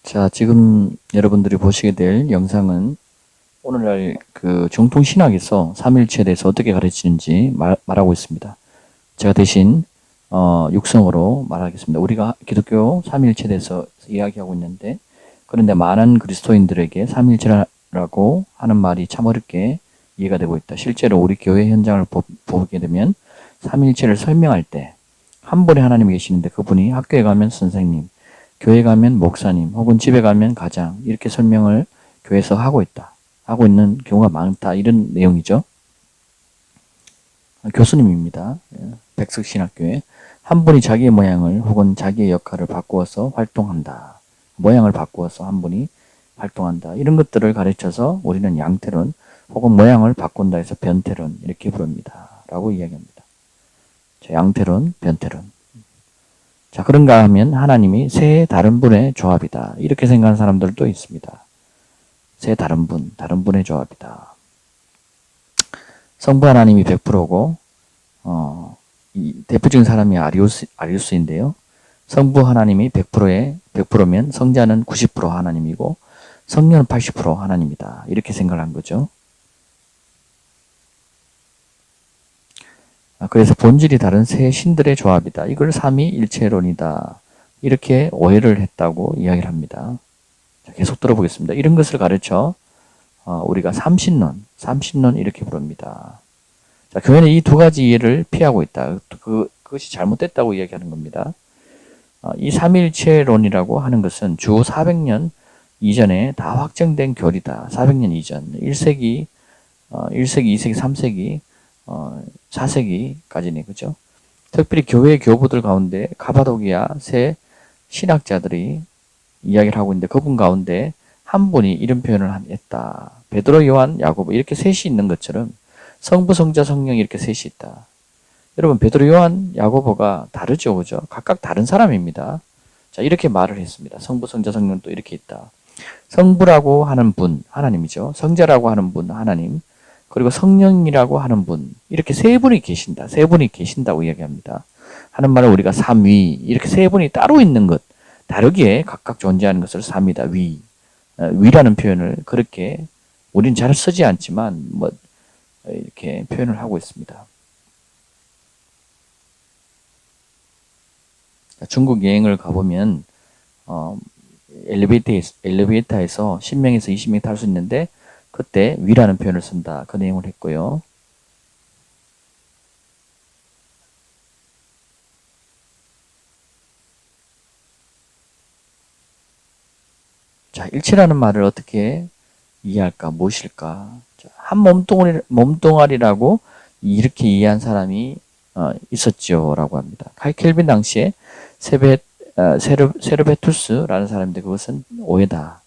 자, 지금 여러분들이 보시게 될 영상은 오늘날 그 정통 신학에서 삼일체에 대해서 어떻게 가르치는지 말하고 있습니다. 제가 대신 육성으로 말하겠습니다. 우리가 기독교 삼일체에 대해서 이야기하고 있는데, 그런데 많은 그리스도인들에게 삼일체라고 하는 말이 참 어렵게 이해가 되고 있다. 실제로 우리 교회 현장을 보게 되면 삼일체를 설명할 때 한 분의 하나님이 계시는데, 그분이 학교에 가면 선생님, 교회 가면 목사님, 혹은 집에 가면 가장, 이렇게 설명을 교회에서 하고 있다. 하고 있는 경우가 많다. 이런 내용이죠. 교수님입니다. 백석신학교에 한 분이 자기의 모양을 혹은 자기의 역할을 바꾸어서 활동한다. 모양을 바꾸어서 한 분이 활동한다. 이런 것들을 가르쳐서 우리는 양태론 혹은 모양을 바꾼다 해서 변태론 이렇게 부릅니다. 라고 이야기합니다. 자, 양태론, 변태론. 자, 그런가 하면 하나님이 세 다른 분의 조합이다. 이렇게 생각하는 사람들도 있습니다. 세 다른 분의 조합이다. 성부 하나님이 100%고, 이 대표적인 사람이 아리우스인데요. 성부 하나님이 100%면 성자는 90% 하나님이고, 성령은 80% 하나님이다. 이렇게 생각을 한 거죠. 그래서 본질이 다른 세 신들의 조합이다. 이걸 삼위일체론이다. 이렇게 오해를 했다고 이야기를 합니다. 자, 계속 들어보겠습니다. 이런 것을 가르쳐 우리가 삼신론 이렇게 부릅니다. 자, 교회는 이 두 가지 이해를 피하고 있다. 그것이 잘못됐다고 이야기하는 겁니다. 이 삼일체론이라고 하는 것은 주 400년 이전에 다 확정된 교리다. 400년 이전, 1세기, 2세기, 3세기, 4세기까지네, 그죠? 특별히 교회 교부들 가운데 가바도기아 세 신학자들이 이야기를 하고 있는데, 그분 가운데 한 분이 이런 표현을 했다. 베드로, 요한, 야고보 이렇게 셋이 있는 것처럼 성부, 성자, 성령 이렇게 셋이 있다. 여러분, 베드로, 요한, 야고보가 다르죠, 그죠? 각각 다른 사람입니다. 자, 이렇게 말을 했습니다. 성부, 성자, 성령도 이렇게 있다. 성부라고 하는 분, 하나님이죠. 성자라고 하는 분, 하나님. 그리고 성령이라고 하는 분, 이렇게 세 분이 계신다. 세 분이 계신다고 이야기합니다. 하는 말은 우리가 삼위, 이렇게 세 분이 따로 있는 것, 다르게 각각 존재하는 것을 삼위다. 위라는 표현을 그렇게 우린 잘 쓰지 않지만 이렇게 표현을 하고 있습니다. 중국 여행을 가보면 엘리베이터에서 10명에서 20명이 탈 수 있는데, 그때 위라는 표현을 쓴다. 그 내용을 했고요. 자, 일체라는 말을 어떻게 이해할까? 무엇일까? 한 몸뚱아리라고 이렇게 이해한 사람이 있었죠. 라고 합니다. 칼 켈빈 당시에 세르베투스라는 사람인데, 그것은 오해다.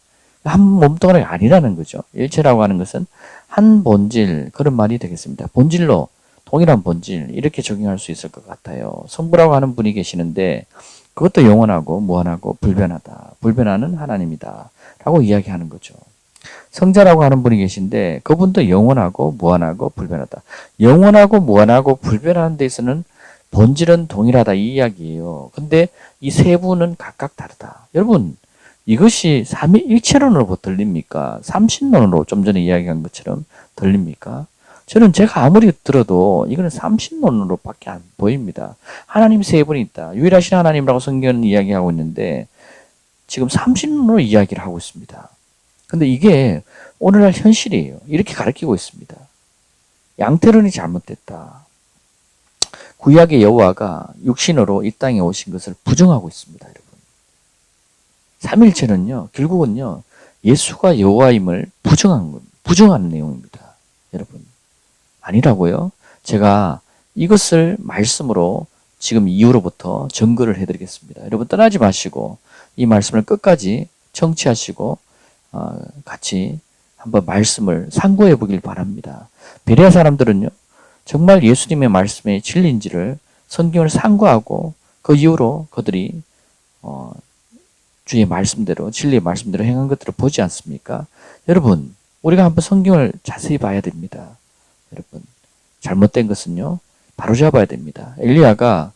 한 몸뚱아리가 아니라는 거죠. 일체라고 하는 것은 한 본질, 그런 말이 되겠습니다. 본질로, 동일한 본질, 이렇게 적용할 수 있을 것 같아요. 성부라고 하는 분이 계시는데, 그것도 영원하고 무한하고 불변하다. 불변하는 하나님이다. 라고 이야기하는 거죠. 성자라고 하는 분이 계신데, 그분도 영원하고 무한하고 불변하다. 영원하고 무한하고 불변하는 데 있어는 본질은 동일하다, 이 이야기예요. 근데 이 세 분은 각각 다르다. 여러분, 이것이 삼위일체론으로 들립니까? 삼신론으로 좀 전에 이야기한 것처럼 들립니까? 저는 제가 아무리 들어도 이거는 삼신론으로밖에 안 보입니다. 하나님 세 분이 있다. 유일하신 하나님이라고 성경은 이야기하고 있는데, 지금 삼신론으로 이야기를 하고 있습니다. 근데 이게 오늘날 현실이에요. 이렇게 가르치고 있습니다. 양태론이 잘못됐다. 구약의 여호와가 육신으로 이 땅에 오신 것을 부정하고 있습니다, 여러분. 삼일체는요, 결국은요, 예수가 여호와임을 부정하는 내용입니다. 여러분. 아니라고요? 제가 이것을 말씀으로 지금 이후로부터 증거를 해드리겠습니다. 여러분, 떠나지 마시고 이 말씀을 끝까지 청취하시고 같이 한번 말씀을 상고해 보길 바랍니다. 베레아 사람들은요, 정말 예수님의 말씀의 진리인지를 성경을 상고하고 그 이후로 그들이 주의 말씀대로, 진리의 말씀대로 행한 것들을 보지 않습니까? 여러분, 우리가 한번 성경을 자세히 봐야 됩니다. 여러분, 잘못된 것은요, 바로잡아야 됩니다. 엘리야가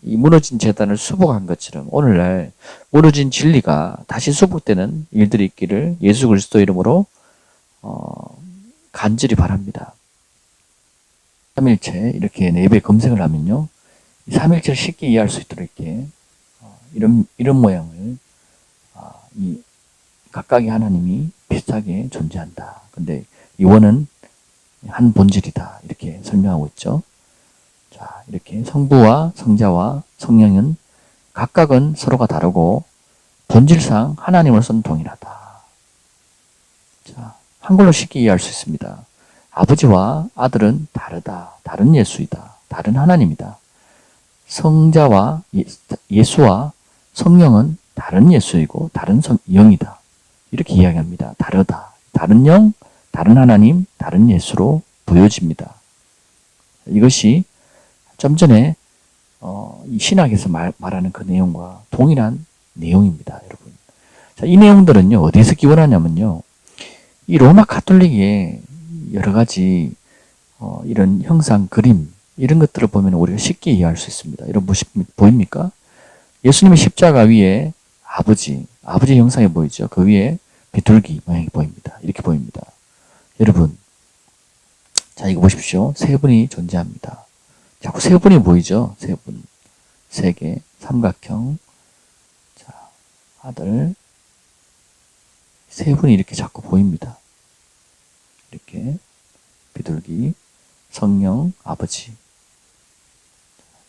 이 무너진 재단을 수복한 것처럼 오늘날 무너진 진리가 다시 수복되는 일들이 있기를 예수 그리스도 이름으로 간절히 바랍니다. 삼일체 이렇게 네이버에 검색을 하면요, 삼일체를 쉽게 이해할 수 있도록 이렇게 이런 모양을 이 각각의 하나님이 비슷하게 존재한다. 근데 이 원은 한 본질이다. 이렇게 설명하고 있죠. 자, 이렇게 성부와 성자와 성령은 각각은 서로가 다르고 본질상 하나님으로서는 동일하다. 자, 한글로 쉽게 이해할 수 있습니다. 아버지와 아들은 다르다. 다른 예수이다. 다른 하나님이다. 성자와 예수와 성령은 다른 예수이고 다른 영이다. 이렇게 이야기합니다. 다르다. 다른 영, 다른 하나님, 다른 예수로 보여집니다. 이것이 좀 전에 이 신학에서 말하는 그 내용과 동일한 내용입니다, 여러분. 자, 이 내용들은요, 어디서 기원하냐면요, 이 로마 가톨릭의 여러 가지 이런 형상, 그림, 이런 것들을 보면 우리가 쉽게 이해할 수 있습니다. 여러분 보입니까? 예수님의 십자가 위에 아버지 형상이 보이죠. 그 위에 비둘기 모양이 보입니다. 이렇게 보입니다. 여러분, 자, 이거 보십시오. 세 분이 존재합니다. 자꾸 세 분이 보이죠? 세 분. 세 개, 삼각형. 자, 아들. 세 분이 이렇게 자꾸 보입니다. 이렇게. 비둘기, 성령, 아버지.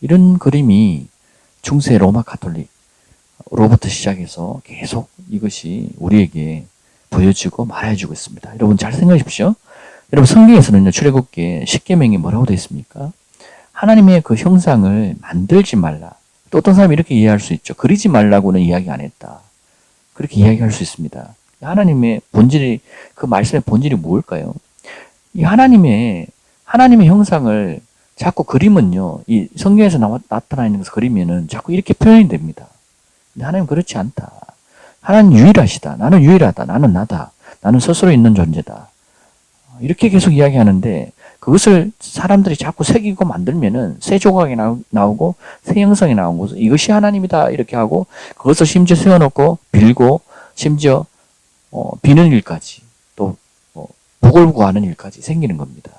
이런 그림이 중세 로마 가톨릭로부터 시작해서 계속 이것이 우리에게 보여지고 말해주고 있습니다. 여러분 잘 생각하십시오. 여러분 성경에서는요, 출애굽기 10계명이 뭐라고 되어 있습니까? 하나님의 그 형상을 만들지 말라. 또 어떤 사람이 이렇게 이해할 수 있죠. 그리지 말라고는 이야기 안 했다. 그렇게 이야기할 수 있습니다. 하나님의 본질이, 그 말씀의 본질이 무엇일까요? 이 하나님의 형상을 자꾸 그리면요, 이 성경에서 나타나 있는 것을 그리면은 자꾸 이렇게 표현이 됩니다. 근데 하나님 그렇지 않다. 하나님 유일하시다. 나는 유일하다. 나는 나다. 나는 스스로 있는 존재다. 이렇게 계속 이야기하는데 그것을 사람들이 자꾸 새기고 만들면은 새 조각이 나오고 새 형상이 나오고 이것이 하나님이다 이렇게 하고 그것을 심지어 세워놓고 빌고 심지어 비는 일까지 또 복을 구하는 일까지 생기는 겁니다.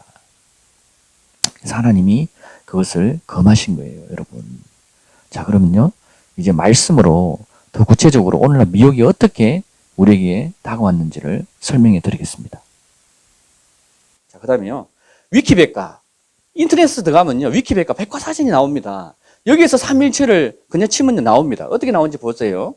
그래서 하나님이 그것을 금하신 거예요, 여러분. 자, 그러면요, 이제 말씀으로 더 구체적으로 오늘날 미혹이 어떻게 우리에게 다가왔는지를 설명해 드리겠습니다. 자, 그 다음에요, 위키백과, 인터넷에 들어가면요, 위키백과 백과사전이 나옵니다. 여기에서 삼일체를 그냥 치면 나옵니다. 어떻게 나오는지 보세요.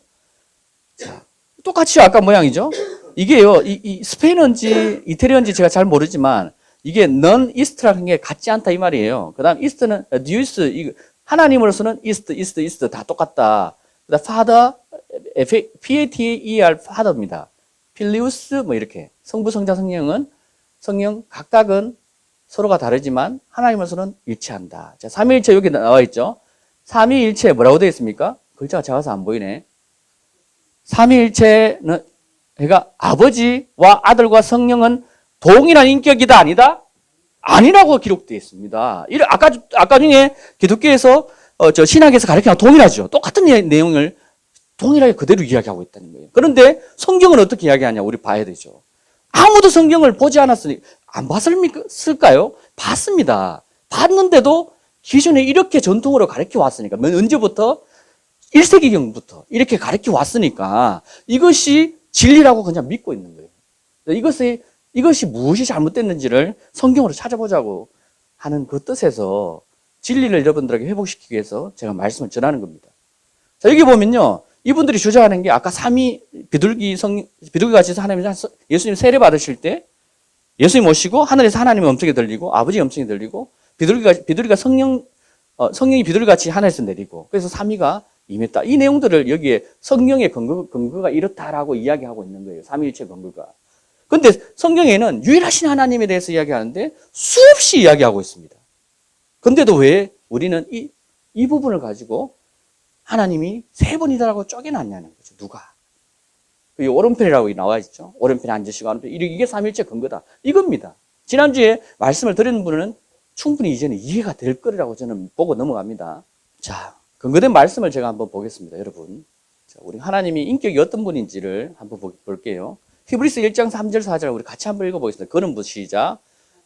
자, 똑같이 아까 모양이죠? 이게요, 이 스페인어인지 이태리어인지 제가 잘 모르지만, 이게 non east라는 게 같지 않다 이 말이에요. 그 다음 east는 deus, 하나님으로서는 east 다 똑같다. 그 다음 father, p-a-t-e-r, father입니다. 필리우스 뭐 이렇게. 성부, 성자, 성령 각각은 서로가 다르지만 하나님으로서는 일치한다. 자, 삼위일체 여기 나와 있죠. 삼위일체 뭐라고 되어 있습니까? 글자가 작아서 안 보이네. 삼위일체는 그러니까 아버지와 아들과 성령은 동일한 인격이다 아니다? 아니라고 기록되어 있습니다. 아까 중에 기독교에서 신학에서 가르치는 동일하죠. 똑같은 내용을 동일하게 그대로 이야기하고 있다는 거예요. 그런데 성경은 어떻게 이야기하냐 우리 봐야 되죠. 아무도 성경을 보지 않았으니 안 봤을까요? 봤습니다. 봤는데도 기존에 이렇게 전통으로 가르쳐 왔으니까 언제부터? 1세기경부터 이렇게 가르쳐 왔으니까 이것이 진리라고 그냥 믿고 있는 거예요. 이것이 무엇이 잘못됐는지를 성경으로 찾아보자고 하는 그 뜻에서 진리를 여러분들에게 회복시키기 위해서 제가 말씀을 전하는 겁니다. 자, 여기 보면요, 이분들이 주장하는 게 아까 비둘기 같이 하나님, 예수님 세례 받으실 때 예수님 오시고 하늘에서 하나님의 음성이 들리고 아버지의 음성이 들리고 비둘기가 성령이 비둘기같이 하늘에서 내리고 그래서 삼위가 임했다. 이 내용들을 여기에 성경의 근거가 이렇다라고 이야기하고 있는 거예요. 삼위일체 근거가. 근데 성경에는 유일하신 하나님에 대해서 이야기하는데 수없이 이야기하고 있습니다. 근데도 왜 우리는 이 부분을 가지고 하나님이 세 분이다라고 쪼개놨냐는 거죠. 누가? 이 오른편이라고 나와 있죠. 오른편에 앉으시고 오른편. 이게 삼위일체 근거다. 이겁니다. 지난주에 말씀을 드린 분은 충분히 이제는 이해가 될 거라고 저는 보고 넘어갑니다. 자, 근거된 말씀을 제가 한번 보겠습니다, 여러분. 자, 우리 하나님이 인격이 어떤 분인지를 한번 볼게요. 히브리서 1장 3절 4절 우리 같이 한번 읽어보겠습니다. 그는 뭐 시작.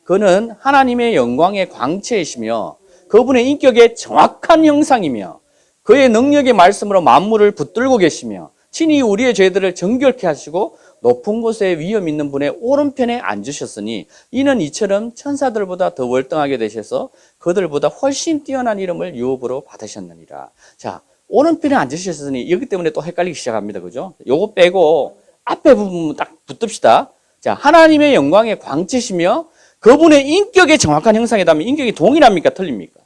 그는 하나님의 영광의 광채이시며 그분의 인격의 정확한 형상이며 그의 능력의 말씀으로 만물을 붙들고 계시며 친히 우리의 죄들을 정결케 하시고 높은 곳에 위엄 있는 분의 오른편에 앉으셨으니 이는 이처럼 천사들보다 더 월등하게 되셔서 그들보다 훨씬 뛰어난 이름을 유업으로 받으셨느니라. 자, 오른편에 앉으셨으니 여기 때문에 또 헷갈리기 시작합니다. 그죠? 요거 빼고 앞에 부분 딱 붙듭시다. 자, 하나님의 영광의 광채시며 그분의 인격의 정확한 형상이라면 인격이 동일합니까? 틀립니까?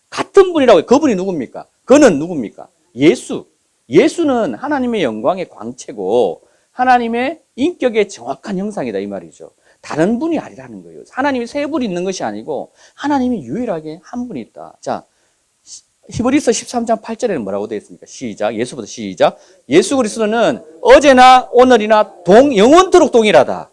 같은 분이라고요. 그분이 누굽니까? 그는 누굽니까? 예수. 예수는 하나님의 영광의 광채고 하나님의 인격의 정확한 형상이다 이 말이죠. 다른 분이 아니라는 거예요. 하나님이 세 분이 있는 것이 아니고 하나님이 유일하게 한 분이 있다. 자, 히브리서 13장 8절에는 뭐라고 되어 있습니까? 시작. 예수부터 시작. 예수 그리스도는 어제나 오늘이나 영원토록 동일하다.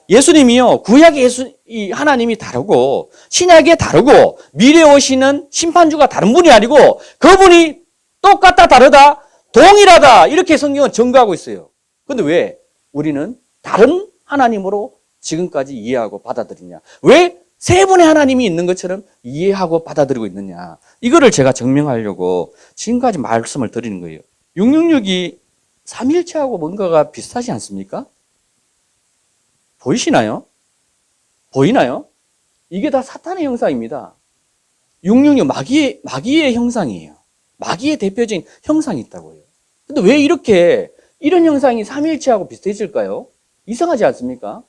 예수님이요, 구약의 이 하나님이 다르고 신약에 다르고 미래에 오시는 심판주가 다른 분이 아니고 그분이 똑같다 다르다 동일하다 이렇게 성경은 증거하고 있어요. 근데 왜 우리는 다른 하나님으로 지금까지 이해하고 받아들이냐? 왜 세 분의 하나님이 있는 것처럼 이해하고 받아들이고 있느냐? 이거를 제가 증명하려고 지금까지 말씀을 드리는 거예요. 666이 삼일체하고 뭔가가 비슷하지 않습니까? 보이시나요? 보이나요? 이게 다 사탄의 형상입니다. 666 마귀의 형상이에요. 마귀의 대표적인 형상이 있다고요. 근데 왜 이런 형상이 삼일체하고 비슷해질까요? 이상하지 않습니까?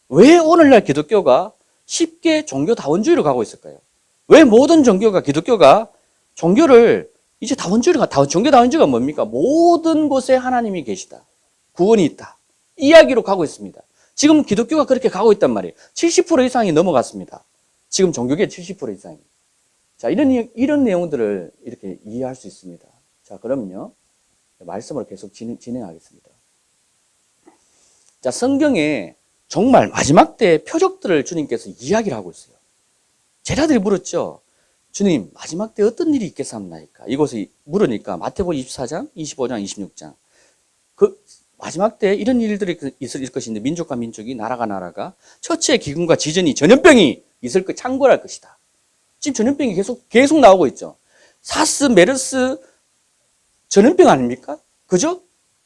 왜 오늘날 기독교가 쉽게 종교 다원주의로 가고 있을까요? 왜 모든 기독교가 종교를 이제 종교 다원주의가 뭡니까? 모든 곳에 하나님이 계시다. 구원이 있다. 이야기로 가고 있습니다. 지금 기독교가 그렇게 가고 있단 말이에요. 70% 이상이 넘어갔습니다. 지금 종교계 70% 이상이. 자, 이런 내용들을 이렇게 이해할 수 있습니다. 자, 그러면요. 말씀을 계속 진행하겠습니다. 자, 성경에 정말 마지막 때 표적들을 주님께서 이야기를 하고 있어요. 제자들이 물었죠. 주님, 마지막 때 어떤 일이 있겠습니까? 이곳에 물으니까 마태복음 24장, 25장, 26장. 그 마지막 때 이런 일들이 있을 것인데 민족과 민족이 나라가 첫째 기근과 지전이 전염병이 있을 것 창궐할 것이다. 지금 전염병이 계속 나오고 있죠. 사스, 메르스 전염병 아닙니까? 그죠?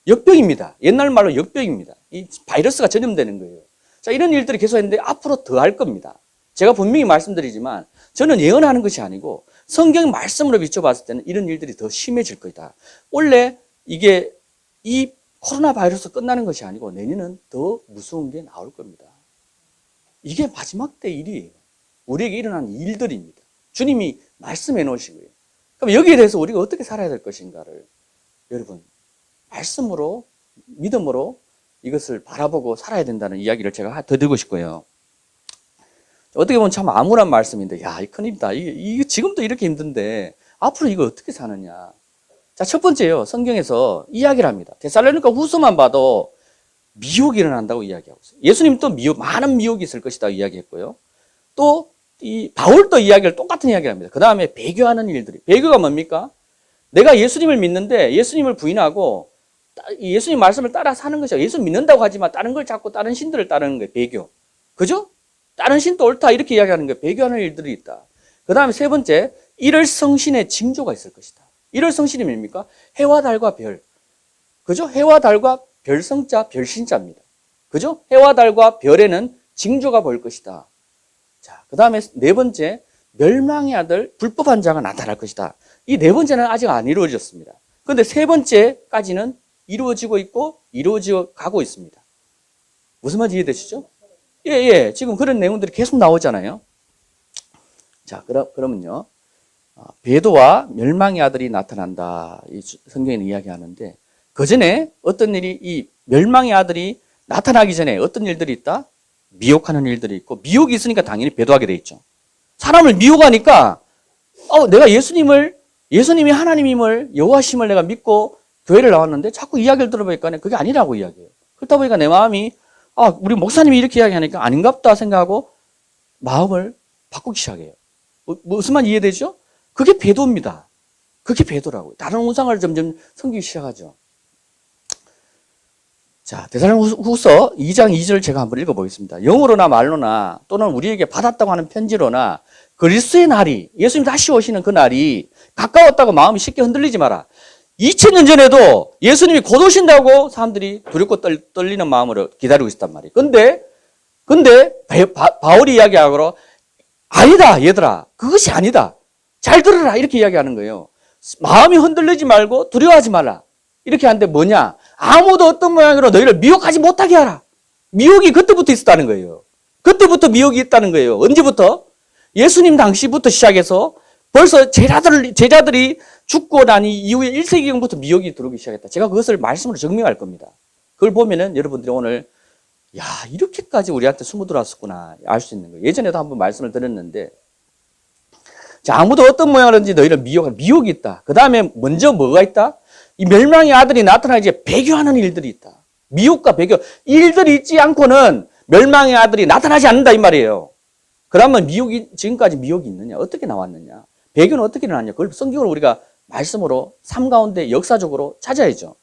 역병입니다. 옛날 말로 역병입니다. 이 바이러스가 전염되는 거예요. 자, 이런 일들이 계속 했는데 앞으로 더 할 겁니다. 제가 분명히 말씀드리지만 저는 예언하는 것이 아니고 성경 말씀으로 비춰봤을 때는 이런 일들이 더 심해질 거다. 원래 이 코로나 바이러스 끝나는 것이 아니고 내년은 더 무서운 게 나올 겁니다. 이게 마지막 때 일이에요. 우리에게 일어나는 일들입니다. 주님이 말씀해 놓으시고요. 그럼 여기에 대해서 우리가 어떻게 살아야 될 것인가를 여러분 말씀으로 믿음으로 이것을 바라보고 살아야 된다는 이야기를 제가 더 드리고 싶고요. 어떻게 보면 참 암울한 말씀인데 야, 이 큰일이다. 이게 지금도 이렇게 힘든데 앞으로 이거 어떻게 사느냐. 자, 첫 번째요. 성경에서 이야기를 합니다. 데살로니가 후서만 봐도 미혹이 일어난다고 이야기하고 있어요. 예수님도 많은 미혹이 있을 것이다 이야기했고요. 또 이 바울도 똑같은 이야기를 합니다. 그 다음에 배교하는 일들이. 배교가 뭡니까? 내가 예수님을 믿는데 예수님을 부인하고 예수님 말씀을 따라 사는 것이야. 예수 믿는다고 하지만 다른 걸 찾고 다른 신들을 따르는 거예요. 배교. 그죠? 다른 신도 옳다 이렇게 이야기하는 거예요. 배교하는 일들이 있다. 그 다음에 세 번째, 일월성신의 징조가 있을 것이다. 일월성신이 뭡니까? 해와 달과 별. 그죠? 해와 달과 별성자, 별신자입니다. 그죠? 해와 달과 별에는 징조가 보일 것이다. 자, 그 다음에 네 번째, 멸망의 아들, 불법한 자가 나타날 것이다. 이 네 번째는 아직 안 이루어졌습니다. 그런데 세 번째까지는 이루어지고 있고 이루어져 가고 있습니다. 무슨 말인지 이해되시죠? 예. 지금 그런 내용들이 계속 나오잖아요. 자, 그러면요. 배도와 멸망의 아들이 나타난다. 이 성경에는 이야기하는데 그 전에 어떤 일이 이 멸망의 아들이 나타나기 전에 어떤 일들이 있다? 미혹하는 일들이 있고 미혹이 있으니까 당연히 배도하게 돼 있죠. 사람을 미혹하니까 내가 예수님이 하나님임을 여호와심을 내가 믿고 교회를 나왔는데 자꾸 이야기를 들어보니까 그게 아니라고 이야기해요. 그렇다 보니까 내 마음이 우리 목사님이 이렇게 이야기하니까 아닌갑다 생각하고 마음을 바꾸기 시작해요. 무슨 말 이해되죠? 그게 배도입니다. 그게 배도라고요. 다른 우상을 점점 섬기기 시작하죠. 자, 데살로니가후서 2장 2절 제가 한번 읽어보겠습니다. 영어로나 말로나 또는 우리에게 받았다고 하는 편지로나 그리스도의 날이, 예수님 다시 오시는 그 날이 가까웠다고 마음이 쉽게 흔들리지 마라. 2000년 전에도 예수님이 곧 오신다고 사람들이 두렵고 떨리는 마음으로 기다리고 있었단 말이에요. 근데 바울이 이야기하기로 아니다, 얘들아. 그것이 아니다. 잘 들으라. 이렇게 이야기하는 거예요. 마음이 흔들리지 말고 두려워하지 말라. 이렇게 하는데 뭐냐? 아무도 어떤 모양으로 너희를 미혹하지 못하게 하라. 미혹이 그때부터 있었다는 거예요. 그때부터 미혹이 있다는 거예요. 언제부터? 예수님 당시부터 시작해서 벌써 제자들이 죽고 난 이후에 1세기경부터 미혹이 들어오기 시작했다. 제가 그것을 말씀으로 증명할 겁니다. 그걸 보면은 여러분들이 오늘 야, 이렇게까지 우리한테 숨어들어왔었구나 알 수 있는 거예요. 예전에도 한번 말씀을 드렸는데 자, 아무도 어떤 모양이든지 너희를 미혹이 있다. 그 다음에 먼저 뭐가 있다? 이 멸망의 아들이 나타나지 배교하는 일들이 있다. 미혹과 배교. 일들이 있지 않고는 멸망의 아들이 나타나지 않는다 이 말이에요. 그러면 지금까지 미혹이 있느냐? 어떻게 나왔느냐? 배교는 어떻게 일어났냐? 그걸 성경으로 우리가 말씀으로 삶 가운데 역사적으로 찾아야죠.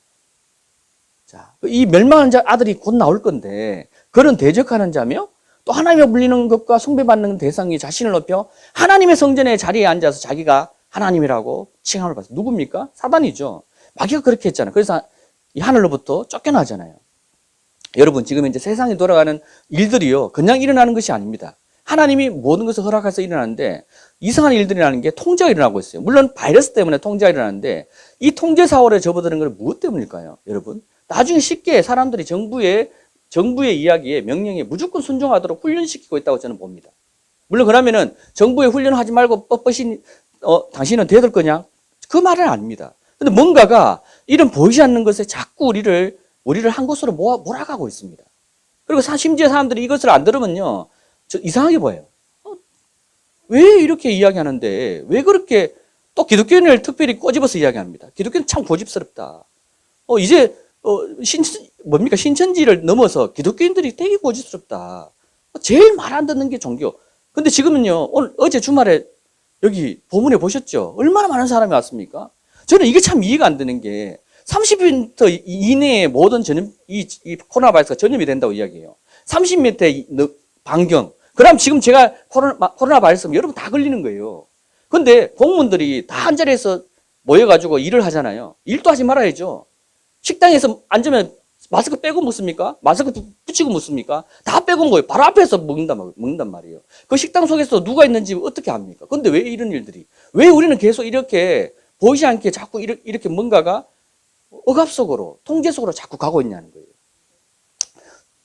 자, 이 멸망한 아들이 곧 나올 건데 그런 대적하는 자며 또 하나님의 불리는 것과 숭배받는 대상이 자신을 높여 하나님의 성전의 자리에 앉아서 자기가 하나님이라고 칭함을 받습니다. 누굽니까? 사단이죠. 마귀가 그렇게 했잖아요. 그래서 이 하늘로부터 쫓겨나잖아요. 여러분 지금 이제 세상에 돌아가는 일들이요 그냥 일어나는 것이 아닙니다. 하나님이 모든 것을 허락해서 일어나는데 이상한 일들이라는 게 통제가 일어나고 있어요. 물론 바이러스 때문에 통제가 일어나는데 이 통제 사월에 접어드는 건 무엇 때문일까요? 여러분 나중에 쉽게 사람들이 정부의 이야기에 명령에 무조건 순종하도록 훈련시키고 있다고 저는 봅니다. 물론 그러면은 정부에 훈련하지 말고 뻣뻣이 당신은 대들 거냐? 그 말은 아닙니다. 근데 뭔가가 이런 보이지 않는 것에 자꾸 우리를 한 곳으로 몰아가고 있습니다. 그리고 심지어 사람들이 이것을 안 들으면요, 이상하게 보여요. 왜 이렇게 이야기하는데 왜 그렇게 또 기독교인을 특별히 꼬집어서 이야기합니다. 기독교는 참 고집스럽다. 이제 신천지를 넘어서 기독교인들이 되게 고집스럽다. 제일 말 안 듣는 게 종교. 근데 지금은요, 어제 주말에 여기 본문에 보셨죠? 얼마나 많은 사람이 왔습니까? 저는 이게 참 이해가 안 되는 게 30m 이내에 모든 이 코로나 바이러스가 전염이 된다고 이야기해요. 30m 반경. 그럼 지금 제가 코로나 바이러스 여러분 다 걸리는 거예요. 근데 공무원들이 다 한 자리에서 모여가지고 일을 하잖아요. 일도 하지 말아야죠. 식당에서 앉으면 마스크 빼고 먹습니까? 마스크 붙이고 먹습니까? 다 빼고 먹어요. 바로 앞에서 먹는단 말이에요. 그 식당 속에서 누가 있는지 어떻게 압니까? 근데 왜 이런 일들이? 왜 우리는 계속 이렇게 보이지 않게 자꾸 이렇게 뭔가가 억압 속으로, 통제 속으로 자꾸 가고 있냐는 거예요.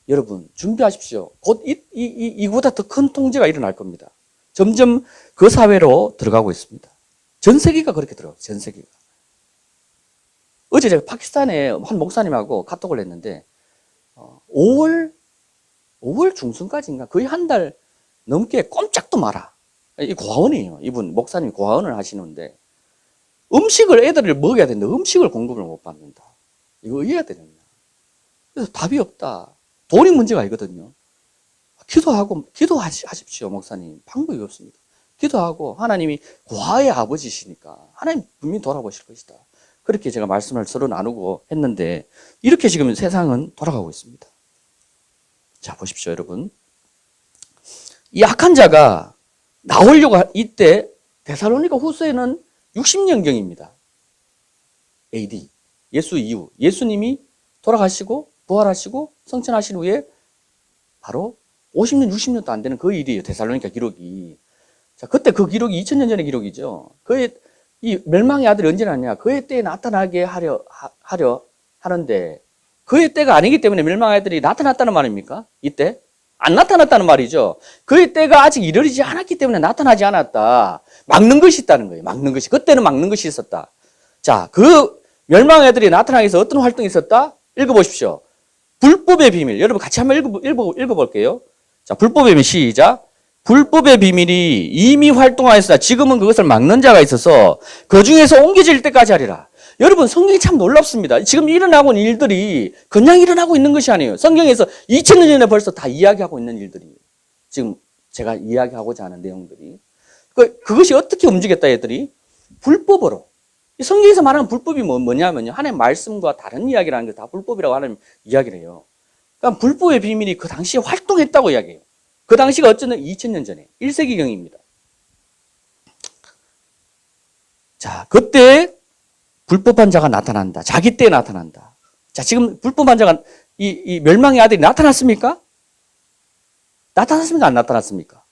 여러분, 준비하십시오. 곧 이보다 더 큰 통제가 일어날 겁니다. 점점 그 사회로 들어가고 있습니다. 전 세계가 그렇게 들어가요. 전 세계가. 어제 제가 파키스탄에 한 목사님하고 카톡을 했는데 5월 중순까지인가 거의 한 달 넘게 꼼짝도 마라. 이 고아원이에요. 이분 목사님이 고아원을 하시는데 음식을 애들을 먹여야 되는데 음식을 공급을 못 받는다. 이거 이해가 되느냐. 그래서 답이 없다. 돈이 문제가 아니거든요. 기도하십시오, 목사님. 방법이 없습니다. 기도하고 하나님이 고아의 아버지시니까 하나님 분명히 돌아보실 것이다. 그렇게 제가 말씀을 서로 나누고 했는데 이렇게 지금 세상은 돌아가고 있습니다. 자, 보십시오, 여러분. 이 악한 자가 나오려고 이때 데살로니가 후서에는 60년경입니다. AD. 예수 이후. 예수님이 돌아가시고 부활하시고 성천하신 후에 바로 50년, 60년도 안 되는 그 일이에요. 데살로니가 기록이. 자, 그때 그 기록이 2000년 전의 기록이죠. 이 멸망의 아들이 언제 나냐? 그의 때에 나타나게 하려 하는데 그의 때가 아니기 때문에 멸망의 아들이 나타났다는 말입니까? 이때? 안 나타났다는 말이죠. 그의 때가 아직 이르지 않았기 때문에 나타나지 않았다. 막는 것이 있다는 거예요. 막는 것이. 그때는 막는 것이 있었다. 자, 그 멸망의 아들이 나타나기 위해서 어떤 활동이 있었다? 읽어보십시오. 불법의 비밀. 여러분 같이 한번 읽어볼게요. 자, 불법의 비밀 시작. 불법의 비밀이 이미 활동하였으나 지금은 그것을 막는 자가 있어서 그 중에서 옮겨질 때까지 하리라. 여러분 성경이 참 놀랍습니다. 지금 일어나고 있는 일들이 그냥 일어나고 있는 것이 아니에요. 성경에서 2000년 전에 벌써 다 이야기하고 있는 일들이 지금 제가 이야기하고자 하는 내용들이. 그것이 어떻게 움직였다 얘들이? 불법으로. 이 성경에서 말하는 불법이 뭐냐면요. 하나님의 말씀과 다른 이야기라는 게 다 불법이라고 하는 이야기를 해요. 그러니까 불법의 비밀이 그 당시에 활동했다고 이야기해요. 그 당시가 어쩌면 2000년 전에 1세기경입니다. 자, 그때 불법한 자가 나타난다. 자기 때에 나타난다. 자, 지금 불법한 자가 이 멸망의 아들이 나타났습니까? 나타났습니까? 안 나타났습니까?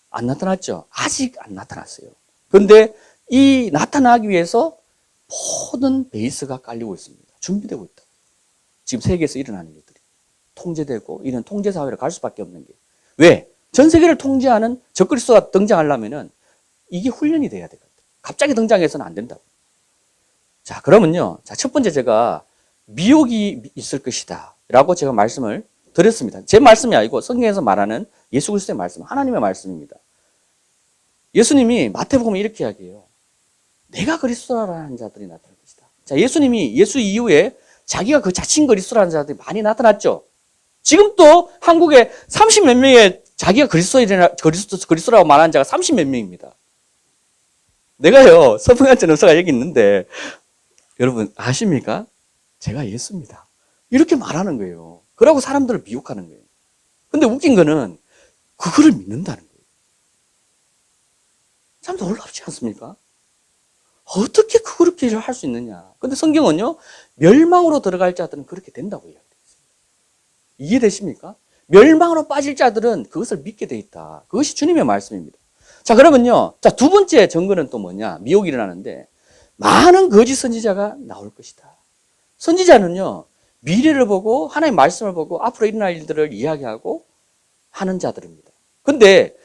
안 나타났죠. 아직 안 나타났어요. 그런데 이 나타나기 위해서 모든 베이스가 깔리고 있습니다. 준비되고 있다. 지금 세계에서 일어나는 일들이 통제되고 이런 통제 사회로 갈 수밖에 없는 게 왜? 전 세계를 통제하는 적그리스도가 등장하려면은 이게 훈련이 돼야 되거든. 갑자기 등장해서는 안 된다고. 자, 그러면요. 자, 첫 번째 제가 미혹이 있을 것이다. 라고 제가 말씀을 드렸습니다. 제 말씀이 아니고 성경에서 말하는 예수 그리스도의 말씀, 하나님의 말씀입니다. 예수님이 마태복음에 이렇게 이야기해요. 내가 그리스도라는 자들이 나타날 것이다. 자, 예수님이 예수 이후에 자기가 그 자칭 그리스도라는 자들이 많이 나타났죠. 지금 또 한국에 30몇 명의 자기가 그리스도라고 말하는 자가 30몇 명입니다. 내가요, 서풍한 전도사가 여기 있는데, 여러분, 아십니까? 제가 예수입니다. 이렇게 말하는 거예요. 그러고 사람들을 미혹하는 거예요. 근데 웃긴 거는, 그거를 믿는다는 거예요. 참 놀랍지 않습니까? 어떻게 그렇게 할 수 있느냐. 근데 성경은요, 멸망으로 들어갈 자들은 그렇게 된다고 이야기했습니다. 이해되십니까? 멸망으로 빠질 자들은 그것을 믿게 돼 있다. 그것이 주님의 말씀입니다. 자, 그러면요. 자, 두 번째 증거는 또 뭐냐? 미혹이 일어나는데, 많은 거짓 선지자가 나올 것이다. 선지자는요, 미래를 보고, 하나님의 말씀을 보고, 앞으로 일어날 일들을 이야기하고 하는 자들입니다. 근데,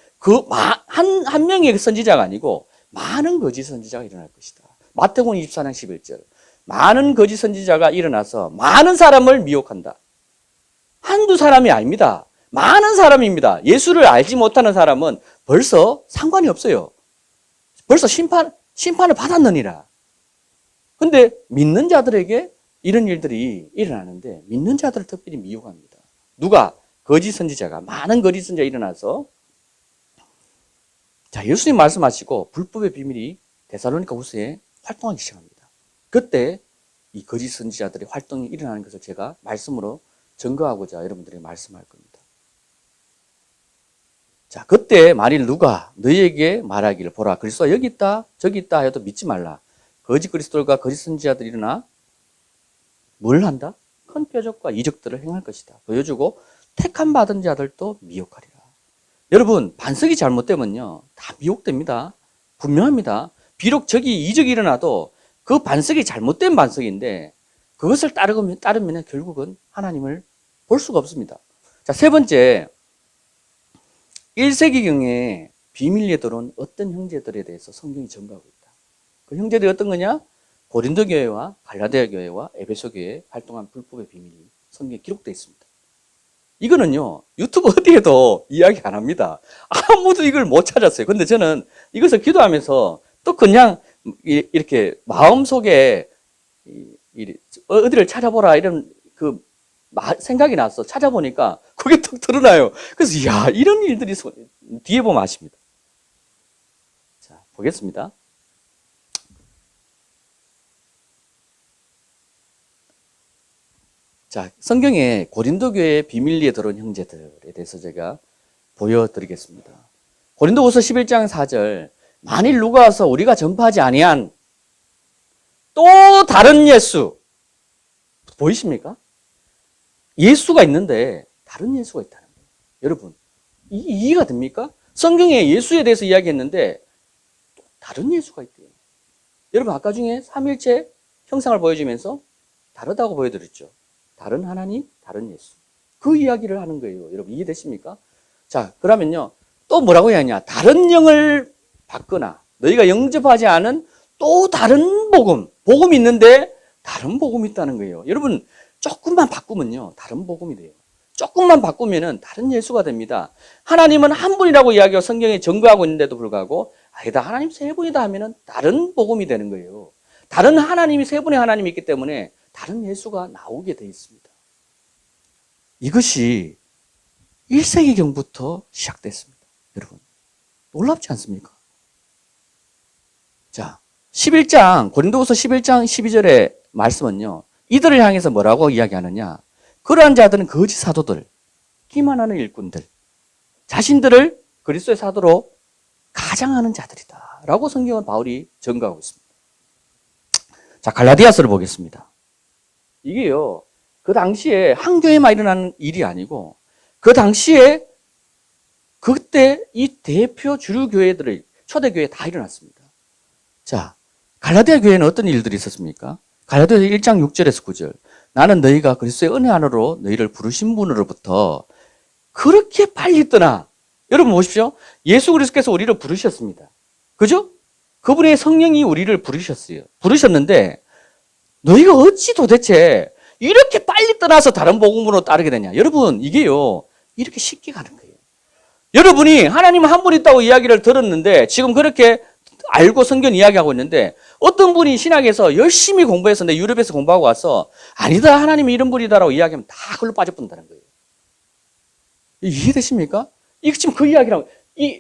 한 명의 선지자가 아니고, 많은 거짓 선지자가 일어날 것이다. 마태복음 24장 11절. 많은 거짓 선지자가 일어나서 많은 사람을 미혹한다. 한두 사람이 아닙니다. 많은 사람입니다. 예수를 알지 못하는 사람은 벌써 상관이 없어요. 벌써 심판을 받았느니라. 근데 믿는 자들에게 이런 일들이 일어나는데 믿는 자들을 특별히 미혹합니다. 누가? 거짓 선지자가. 많은 거짓 선지자가 일어나서 자, 예수님 말씀하시고 불법의 비밀이 데살로니가 후서에 활동하기 시작합니다. 그때 이 거짓 선지자들의 활동이 일어나는 것을 제가 말씀으로 증거하고자 여러분들에게 말씀할 겁니다. 자, 그때 만일 누가 너희에게 말하기를 보라 그리스도가 여기 있다 저기 있다 해도 믿지 말라. 거짓 그리스도들과 거짓 선지자들이 일어나 뭘 한다? 큰 표적과 이적들을 행할 것이다. 보여주고 택함 받은 자들도 미혹하리라. 여러분, 반석이 잘못되면요 다 미혹됩니다. 분명합니다. 비록 저기 이적이 일어나도 그 반석이 잘못된 반석인데 그것을 따르면 결국은 하나님을 볼 수가 없습니다. 자, 세 번째, 1세기경에 비밀리에 들어온 어떤 형제들에 대해서 성경이 증거하고 있다. 그 형제들이 어떤 거냐? 고린도 교회와 갈라디아 교회와 에베소 교회에 활동한 불법의 비밀이 성경에 기록되어 있습니다. 이거는요, 유튜브 어디에도 이야기 안 합니다. 아무도 이걸 못 찾았어요. 근데 저는 이것을 기도하면서 또 그냥 이렇게 마음속에 어디를 찾아보라 이런 그 생각이 나서 찾아보니까 그게 툭 드러나요. 그래서 이야, 이런 일들이 뒤에 보면 아십니다. 자, 보겠습니다. 자, 성경에 고린도 교회의 비밀리에 들어온 형제들에 대해서 제가 보여드리겠습니다. 고린도후서 11장 4절. 만일 누가 와서 우리가 전파하지 아니한 또 다른 예수 보이십니까? 예수가 있는데 다른 예수가 있다는 거예요. 여러분, 이해가 됩니까? 성경에 예수에 대해서 이야기했는데 다른 예수가 있대요. 여러분, 아까 중에 삼일체 형상을 보여주면서 다르다고 보여드렸죠. 다른 하나님, 다른 예수. 그 이야기를 하는 거예요. 여러분, 이해되십니까? 자, 그러면요. 또 뭐라고 해야 하냐? 다른 영을 받거나 너희가 영접하지 않은 또 다른 복음이 있는데 다른 복음이 있다는 거예요. 여러분, 조금만 바꾸면요. 다른 복음이 돼요. 조금만 바꾸면은 다른 예수가 됩니다. 하나님은 한 분이라고 이야기하고 성경에 증거하고 있는데도 불구하고 아니다. 하나님 세 분이다 하면은 다른 복음이 되는 거예요. 다른 하나님이 세 분의 하나님이 있기 때문에 다른 예수가 나오게 돼 있습니다. 이것이 1세기경부터 시작됐습니다. 여러분, 놀랍지 않습니까? 고린도후서 11장 12절의 말씀은요. 이들을 향해서 뭐라고 이야기하느냐? 그러한 자들은 거짓 사도들, 기만하는 일꾼들, 자신들을 그리스도의 사도로 가장하는 자들이다. 라고 성경은 바울이 증거하고 있습니다. 자, 갈라디아서를 보겠습니다. 이게요, 그 당시에 한 교회만 일어나는 일이 아니고, 그 당시에 그때 이 대표 주류 교회들의 초대교회 다 일어났습니다. 자, 갈라디아 교회는 어떤 일들이 있었습니까? 갈라디아서 1장 6절에서 9절. 나는 너희가 그리스도의 은혜 안으로 너희를 부르신 분으로부터 그렇게 빨리 떠나. 여러분 보십시오. 예수 그리스도께서 우리를 부르셨습니다. 그죠? 그분의 성령이 우리를 부르셨어요. 부르셨는데 너희가 어찌 도대체 이렇게 빨리 떠나서 다른 복음으로 따르게 되냐. 여러분 이게요. 이렇게 쉽게 가는 거예요. 여러분이 하나님 한 분 있다고 이야기를 들었는데 지금 그렇게 알고 성경 이야기하고 있는데 어떤 분이 신학에서 열심히 공부해서 내 유럽에서 공부하고 와서 아니다 하나님이 이런 분이다라고 이야기하면 다 그걸로 빠져본다는 거예요. 이해되십니까? 이거 지금 그 이야기라고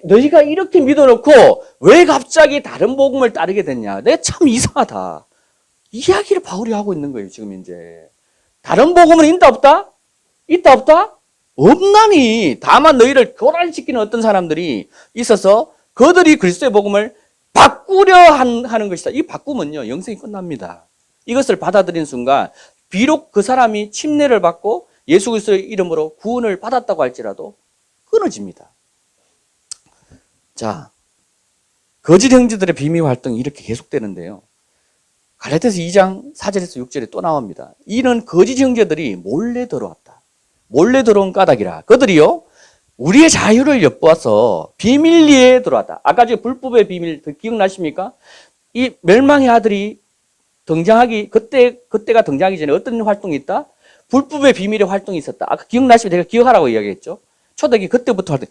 너희가 이렇게 믿어놓고 왜 갑자기 다른 복음을 따르게 됐냐? 내가 참 이상하다. 이야기를 바울이 하고 있는 거예요 지금 이제. 다른 복음은 있다 없다? 있다 없다? 없나니. 다만 너희를 교란시키는 어떤 사람들이 있어서 그들이 그리스도의 복음을 바꾸려 하는 것이다. 이 바꾸면요 영생이 끝납니다. 이것을 받아들인 순간 비록 그 사람이 침례를 받고 예수 그리스도의 이름으로 구원을 받았다고 할지라도 끊어집니다. 자, 거짓 형제들의 비밀 활동이 이렇게 계속되는데요. 갈라디아서 2장 4절에서 6절에 또 나옵니다. 이는 거짓 형제들이 몰래 들어왔다. 몰래 들어온 까닭이라. 그들이요 우리의 자유를 엿보아서 비밀리에 들어왔다. 아까 저 불법의 비밀 기억나십니까? 이 멸망의 아들이 등장하기 그때가 등장하기 전에 어떤 활동이 있다? 불법의 비밀의 활동이 있었다. 아까 기억나시면 제가 기억하라고 이야기했죠. 초대기 그때부터 활동.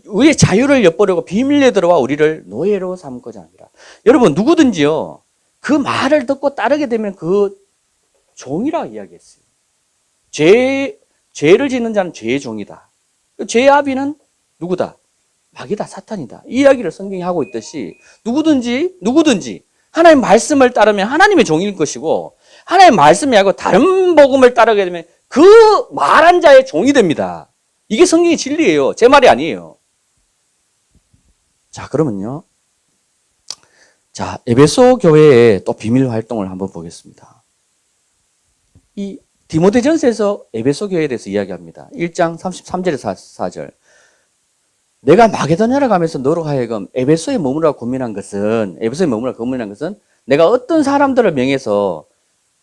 우리의 자유를 엿보려고 비밀리에 들어와 우리를 노예로 삼고자 합니다. 여러분 누구든지요 그 말을 듣고 따르게 되면 그 종이라 이야기했어요. 죄를 짓는 자는 죄의 종이다. 죄의 아비는 누구다? 마귀다, 사탄이다. 이 이야기를 성경이 하고 있듯이 누구든지 하나님의 말씀을 따르면 하나님의 종일 것이고 하나님의 말씀이 아니고 다른 복음을 따르게 되면 그 말한 자의 종이 됩니다. 이게 성경의 진리예요. 제 말이 아니에요. 자, 그러면요. 자, 에베소 교회의 또 비밀 활동을 한번 보겠습니다. 이 디모데전서에서 에베소 교회에 대해서 이야기합니다. 1장 33절에서 4절. 내가 마게도냐를 가면서 너로 하여금 에베소에 머무르라 고민한 것은 내가 어떤 사람들을 명해서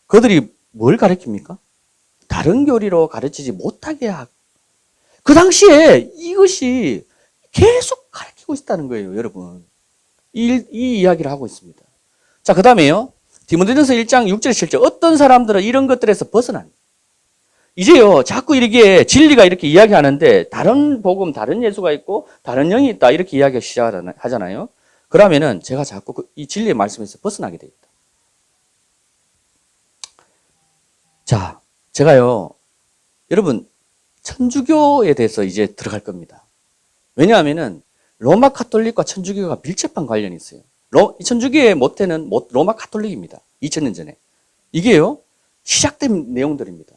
그들이 뭘 가르칩니까? 다른 교리로 가르치지 못하게 하고 그 당시에 이것이 계속 가르치고 있다는 거예요, 여러분. 이 이야기를 하고 있습니다. 자, 그 다음에요. 디모데전서 1장 6절 7절. 어떤 사람들은 이런 것들에서 벗어난. 이제요, 자꾸 이렇게 진리가 이렇게 이야기하는데 다른 복음, 다른 예수가 있고 다른 영이 있다 이렇게 이야기 시작하잖아요. 그러면은 제가 자꾸 이 진리의 말씀에서 벗어나게 됩니다. 자, 제가요, 여러분 천주교에 대해서 이제 들어갈 겁니다. 왜냐하면은 로마 카톨릭과 천주교가 밀접한 관련이 있어요. 천주교의 모태는 로마 카톨릭입니다. 2000년 전에. 이게요, 시작된 내용들입니다.